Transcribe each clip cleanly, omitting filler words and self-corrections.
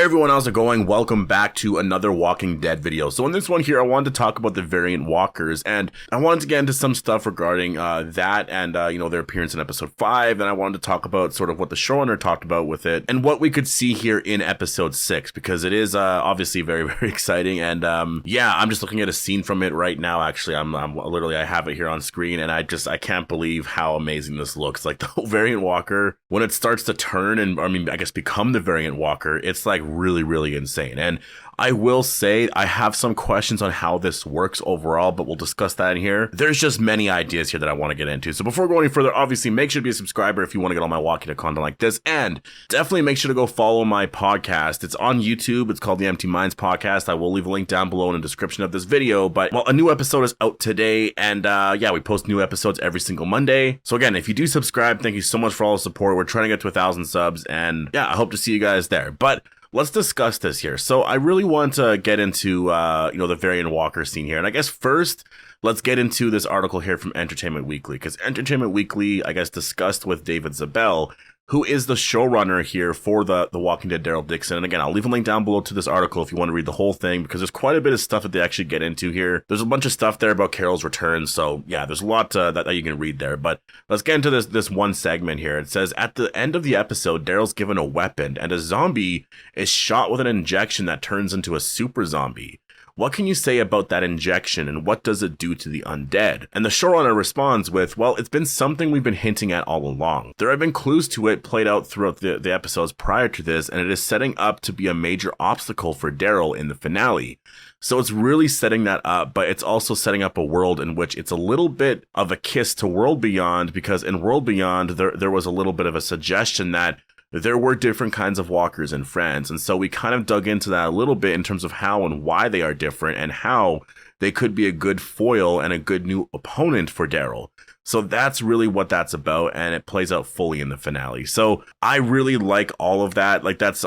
Hey everyone, how's it going? Welcome back to another Walking Dead video. So in this one here, I wanted to talk about the variant walkers, and I wanted to get into some stuff regarding that and their appearance in episode 5, and I wanted to talk about sort of what the showrunner talked about with it and what we could see here in episode 6, because it is obviously very, very exciting. And yeah, I'm just looking at a scene from it right now. Actually, I'm literally, I have it here on screen, and I can't believe how amazing this looks. Like the whole variant walker, when it starts to turn and I guess become the variant walker, it's like really, really insane. And I will say I have some questions on how this works overall, but we'll discuss that in here. There's just many ideas here that I want to get into. So before going any further, obviously make sure to be a subscriber if you want to get all my Walking Dead content like this, and definitely make sure to go follow my podcast. It's on YouTube. It's called the Empty Minds Podcast. I will leave a link down below in the description of this video. But well, a new episode is out today, and yeah, we post new episodes every single Monday. So again, if you do subscribe, thank you so much for all the support. We're trying to get to 1,000 subs, and yeah, I hope to see you guys there. But let's discuss this here. So I really want to get into, the variant walker scene here. And I guess first, let's get into this article here from Entertainment Weekly, because Entertainment Weekly, I guess, discussed with David Zabel, who is the showrunner here for the Walking Dead Daryl Dixon. And again, I'll leave a link down below to this article if you want to read the whole thing, because there's quite a bit of stuff that they actually get into here. There's a bunch of stuff there about Carol's return. So yeah, there's a lot that you can read there. But let's get into this one segment here. It says, at the end of the episode, Daryl's given a weapon and a zombie is shot with an injection that turns into a super zombie. What can you say about that injection, and what does it do to the undead? And the showrunner responds with, well, it's been something we've been hinting at all along. There have been clues to it played out throughout the episodes prior to this, and it is setting up to be a major obstacle for Daryl in the finale. So it's really setting that up, but it's also setting up a world in which it's a little bit of a kiss to World Beyond, because in World Beyond, there was a little bit of a suggestion that there were different kinds of walkers in France. And so we kind of dug into that a little bit in terms of how and why they are different and how they could be a good foil and a good new opponent for Daryl. So that's really what that's about, and it plays out fully in the finale. So I really like all of that. Like that's,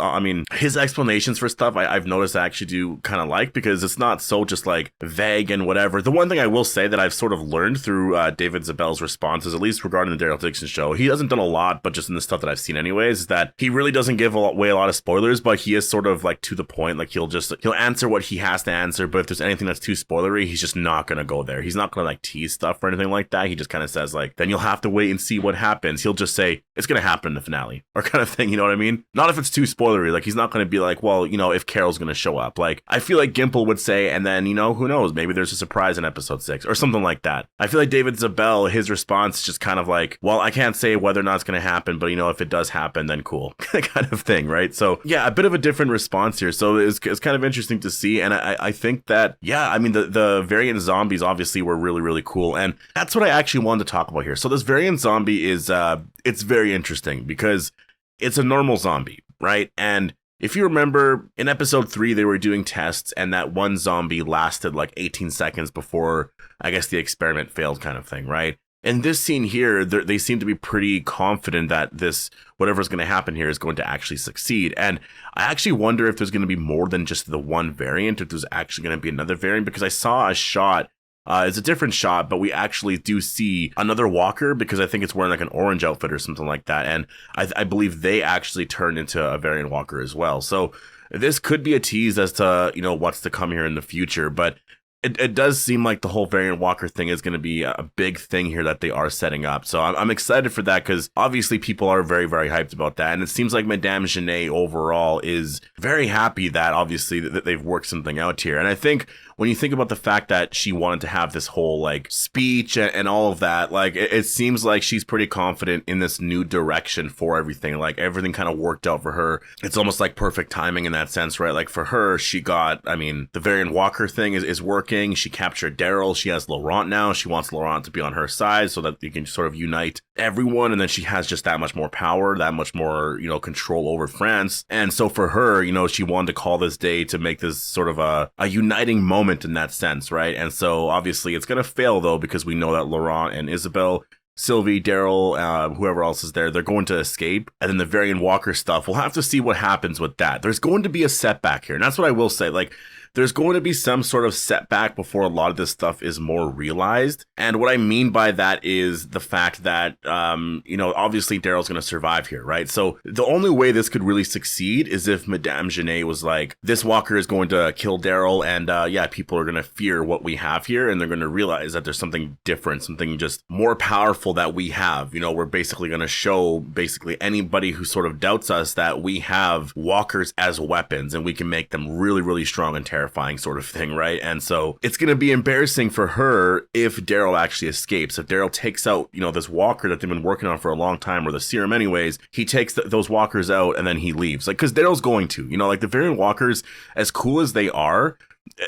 his explanations for stuff I've noticed I actually do kind of like, because it's not so just like vague and whatever. The one thing I will say that I've sort of learned through David Zabel's responses, at least regarding the Daryl Dixon show, he hasn't done a lot, but just in the stuff that I've seen anyways, is that he really doesn't give away a lot of spoilers, but he is sort of like to the point. Like he'll answer what he has to answer, but if there's anything that's too spoilery, he's just not going to go there. He's not going to like tease stuff or anything like that. He just kind of says like, then you'll have to wait and see what happens. He'll just say it's going to happen in the finale, or kind of thing. You know what I mean? Not if it's too spoilery. Like he's not going to be like, well, if Carol's going to show up. Like I feel like Gimple would say, and then, who knows? Maybe there's a surprise in episode 6 or something like that. I feel like David Zabel, his response is just kind of like, well, I can't say whether or not it's going to happen, but if it does happen, then cool, kind of thing. Right. So yeah, a bit of a different response here. So it's kind of interesting to see. And I think that, yeah, the variant zombies obviously were really, really cool. And that's what I actually wanted to talk about here. So this variant zombie is, it's very interesting because it's a normal zombie, right? And if you remember in episode 3, they were doing tests and that one zombie lasted like 18 seconds before, I guess, the experiment failed, kind of thing, right? In this scene here, they seem to be pretty confident that whatever's going to happen here is going to actually succeed. And I actually wonder if there's going to be more than just the one variant, if there's actually going to be another variant, because I saw a shot. It's a different shot, but we actually do see another walker, because I think it's wearing like an orange outfit or something like that. And I believe they actually turned into a variant walker as well. So this could be a tease as to, what's to come here in the future. But it does seem like the whole variant walker thing is going to be a big thing here that they are setting up. So I'm excited for that, because obviously people are very, very hyped about that. And it seems like Madame Genet overall is very happy that obviously that they've worked something out here. And I think when you think about the fact that she wanted to have this whole like speech and all of that, like it seems like she's pretty confident in this new direction for everything. Like everything kind of worked out for her. It's almost like perfect timing in that sense, right? Like for her, she got, the variant walker thing is working. She captured Daryl. She has Laurent now. She wants Laurent to be on her side so that you can sort of unite everyone. And then she has just that much more power, that much more, control over France. And so for her, she wanted to call this day to make this sort of a uniting moment in that sense, right? And so obviously it's going to fail though, because we know that Laurent and Isabel, Sylvie, Daryl, whoever else is there, they're going to escape. And then the variant walker stuff, we'll have to see what happens with that. There's going to be a setback here. And that's what I will say. Like, there's going to be some sort of setback before a lot of this stuff is more realized. And what I mean by that is the fact that, obviously Daryl's going to survive here, right? So the only way this could really succeed is if Madame Genet was like, this walker is going to kill Daryl, and people are going to fear what we have here, and they're going to realize that there's something different, something just more powerful that we have. We're basically going to show basically anybody who sort of doubts us that we have walkers as weapons, and we can make them really, really strong and terrifying sort of thing, right? And so it's going to be embarrassing for her if Daryl actually escapes. If Daryl takes out, this walker that they've been working on for a long time, or the serum anyways, he takes those walkers out and then he leaves. Like, because Daryl's going to, the variant walkers, as cool as they are,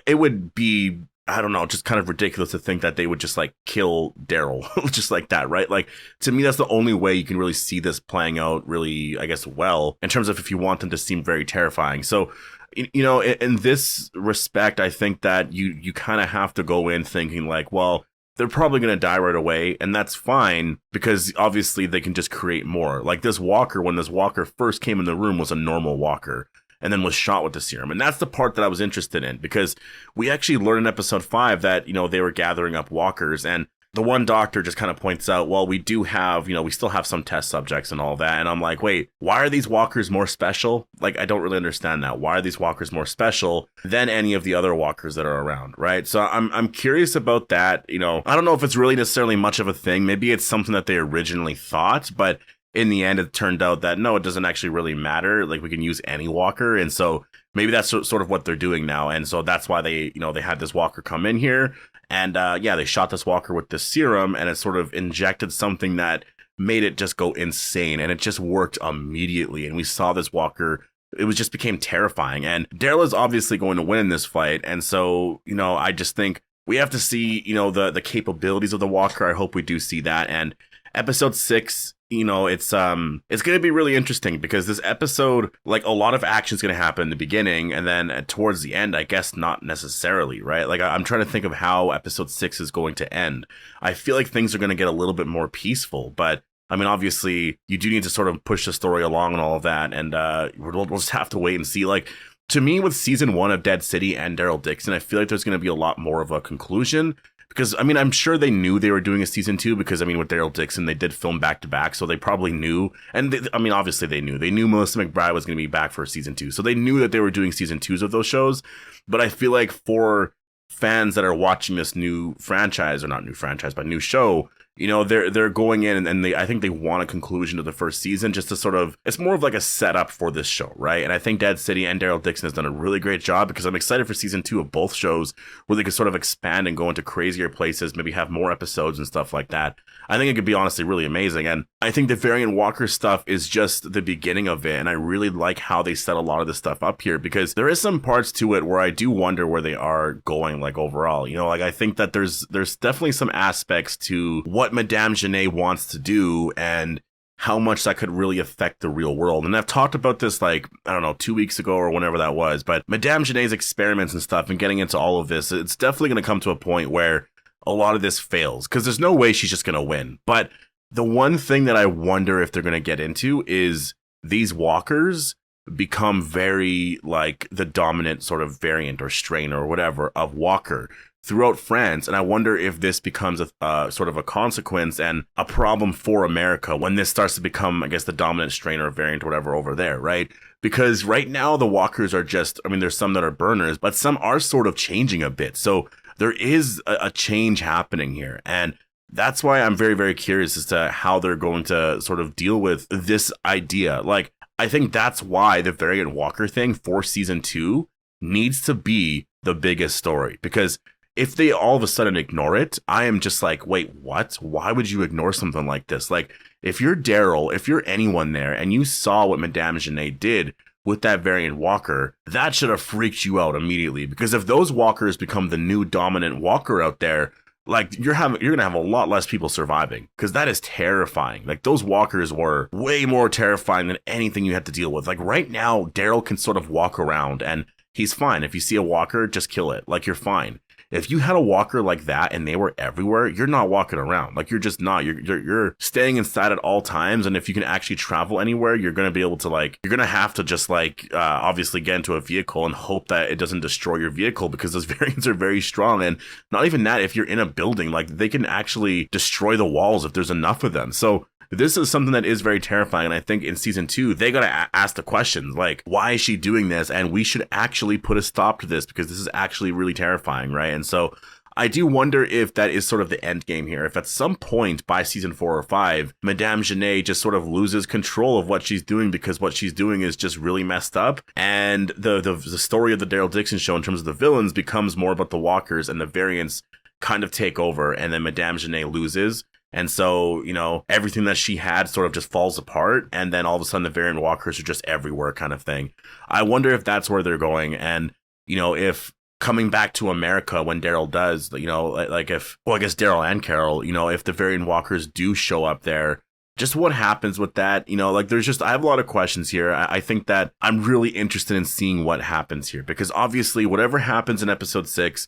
it would be, I don't know, just kind of ridiculous to think that they would just like kill Daryl just like that, right? Like, to me, that's the only way you can really see this playing out really, I guess, well, in terms of if you want them to seem very terrifying. So, in this respect, I think that you kind of have to go in thinking like, well, they're probably going to die right away, and that's fine, because obviously they can just create more. Like this walker, when this walker first came in the room, was a normal walker, and then was shot with the serum. And that's the part that I was interested in, because we actually learned in episode 5 that, they were gathering up walkers, and the one doctor just kind of points out, well, we do have, we still have some test subjects and all that. And I'm like, wait, why are these walkers more special? Like, I don't really understand that. Why are these walkers more special than any of the other walkers that are around, right? So I'm curious about that. I don't know if it's really necessarily much of a thing. Maybe it's something that they originally thought, but in the end, it turned out that no, it doesn't actually really matter. Like, we can use any walker. And so maybe that's sort of what they're doing now. And so that's why they had this walker come in here. And they shot this walker with the serum, and it sort of injected something that made it just go insane. And it just worked immediately. And we saw this walker, just became terrifying. And Daryl is obviously going to win in this fight. And so, I just think we have to see, the capabilities of the walker. I hope we do see that. And episode 6, it's going to be really interesting, because this episode, like, a lot of action is going to happen in the beginning, and then towards the end, I guess not necessarily, right? Like, I'm trying to think of how episode 6 is going to end. I feel like things are going to get a little bit more peaceful, but I mean, obviously, you do need to sort of push the story along and all of that, and we'll just have to wait and see. Like, to me, with season 1 of Dead City and Daryl Dixon, I feel like there's going to be a lot more of a conclusion. Because, I mean, I'm sure they knew they were doing a season 2, because, I mean, with Daryl Dixon, they did film back to back, so they probably knew. And, obviously they knew. They knew Melissa McBride was going to be back for season 2, so they knew that they were doing season 2s of those shows. But I feel like for fans that are watching this new franchise, or not new franchise, but new show, they're going in, and I think they want a conclusion to the first season, just to sort of, it's more of like a setup for this show, right? And I think Dead City and Daryl Dixon has done a really great job, because I'm excited for season 2 of both shows, where they could sort of expand and go into crazier places, maybe have more episodes and stuff like that. I think it could be honestly really amazing. And I think the Variant Walker stuff is just the beginning of it. And I really like how they set a lot of this stuff up here, because there is some parts to it where I do wonder where they are going, like, overall. Like, I think that there's definitely some aspects to what Madame Genet wants to do, and how much that could really affect the real world. And I've talked about this, like, I don't know, 2 weeks ago or whenever that was, but Madame Genet's experiments and stuff, and getting into all of this, it's definitely going to come to a point where a lot of this fails, because there's no way she's just going to win. But the one thing that I wonder if they're going to get into is these walkers become very, like, the dominant sort of variant or strain or whatever of walker throughout France. And I wonder if this becomes a sort of a consequence and a problem for America when this starts to become, I guess, the dominant strain or variant or whatever over there, right? Because right now the walkers are just, I mean, there's some that are burners, but some are sort of changing a bit. So there is a change happening here. And that's why I'm very, very curious as to how they're going to sort of deal with this idea. Like, I think that's why the Variant Walker thing for season 2 needs to be the biggest story, because if they all of a sudden ignore it, I am just like, wait, what? Why would you ignore something like this? Like, if you're Daryl, if you're anyone there, and you saw what Madame Genet did with that Variant Walker, that should have freaked you out immediately. Because if those walkers become the new dominant walker out there, like, you're gonna have a lot less people surviving, because that is terrifying. Like, those walkers were way more terrifying than anything you had to deal with. Like, right now, Daryl can sort of walk around and he's fine. If you see a walker, just kill it. Like, you're fine. if you had a walker like that and they were everywhere, you're not walking around. Like, you're just not. You're staying inside at all times. And if you can actually travel anywhere, you're going to be able to, like, you're going to have to just, like, obviously get into a vehicle and hope that it doesn't destroy your vehicle, because those variants are very strong. And not even that, if you're in a building, like, they can actually destroy the walls if there's enough of them. So this is something that is very terrifying, and I think in season 2, they gotta ask the questions, like, why is she doing this? And we should actually put a stop to this, because this is actually really terrifying, right? And so I do wonder if that is sort of the end game here. If at some point by season 4 or 5, Madame Genet just sort of loses control of what she's doing, because what she's doing is just really messed up, and the story of the Daryl Dixon show in terms of the villains becomes more about the walkers, and the variants kind of take over, and then Madame Genet loses. And so, you know, everything that she had sort of just falls apart, and then all of a sudden the variant walkers are just everywhere, kind of thing. I wonder if that's where they're going, and, you know, if coming back to America when Daryl does, you know, like if, well, I guess Daryl and Carol, you know, if the variant walkers do show up there, just what happens with that, you know, like there's just, I have a lot of questions here. I think that I'm really interested in seeing what happens here, because obviously whatever happens in episode 6,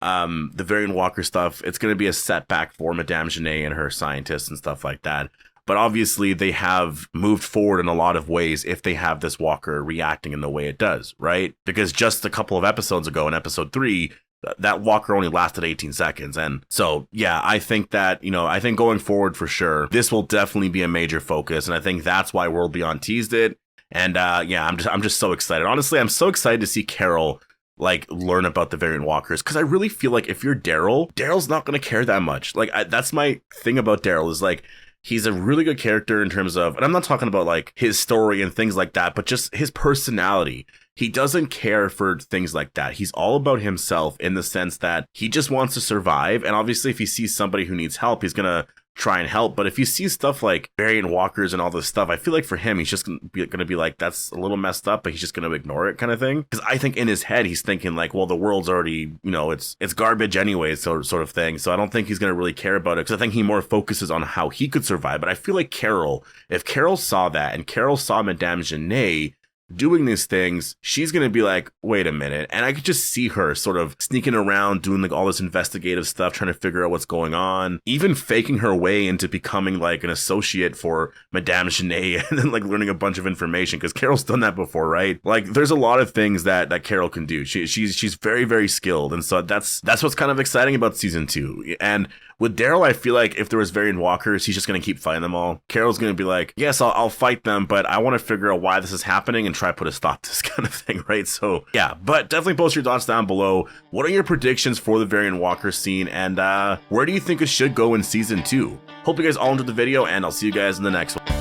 the variant walker stuff, it's going to be a setback for Madame Genet and her scientists and stuff like that. But obviously they have moved forward in a lot of ways if they have this walker reacting in the way it does, right? Because just a couple of episodes ago in episode 3, that walker only lasted 18 seconds. And so, yeah, I think that, you know, I think going forward for sure, this will definitely be a major focus. And I think that's why World Beyond teased it. And yeah, I'm just so excited. Honestly, I'm so excited to see Carol like learn about the variant walkers, because I really feel like if you're Daryl's not going to care that much. Like, that's my thing about Daryl, is like, he's a really good character in terms of, and I'm not talking about like his story and things like that, but just his personality. He doesn't care for things like that. He's all about himself, in the sense that he just wants to survive. And obviously if he sees somebody who needs help, he's going to try and help. But if you see stuff like variant walkers and all this stuff, I feel like for him, he's just gonna be like, that's a little messed up, but he's just gonna ignore it, kind of thing. Because I think in his head, he's thinking like, well, the world's already, you know, it's garbage anyway, sort of thing. So I don't think he's gonna really care about it, because I think he more focuses on how he could survive. But I feel like Carol, if Carol saw that, and Carol saw Madame Genet doing these things, she's gonna be like, wait a minute. And I could just see her sort of sneaking around, doing like all this investigative stuff, trying to figure out what's going on, even faking her way into becoming like an associate for Madame Genet, and then like learning a bunch of information, because Carol's done that before, right? Like, there's a lot of things that Carol can do. She's very, very skilled, and so that's what's kind of exciting about season 2. And with Daryl, I feel like if there was variant walkers, he's just going to keep fighting them all. Carol's going to be like, yes, I'll fight them, but I want to figure out why this is happening and try to put a stop to this, kind of thing, right? So yeah, but definitely post your thoughts down below. What are your predictions for the variant walker scene, and where do you think it should go in season 2? Hope you guys all enjoyed the video, and I'll see you guys in the next one.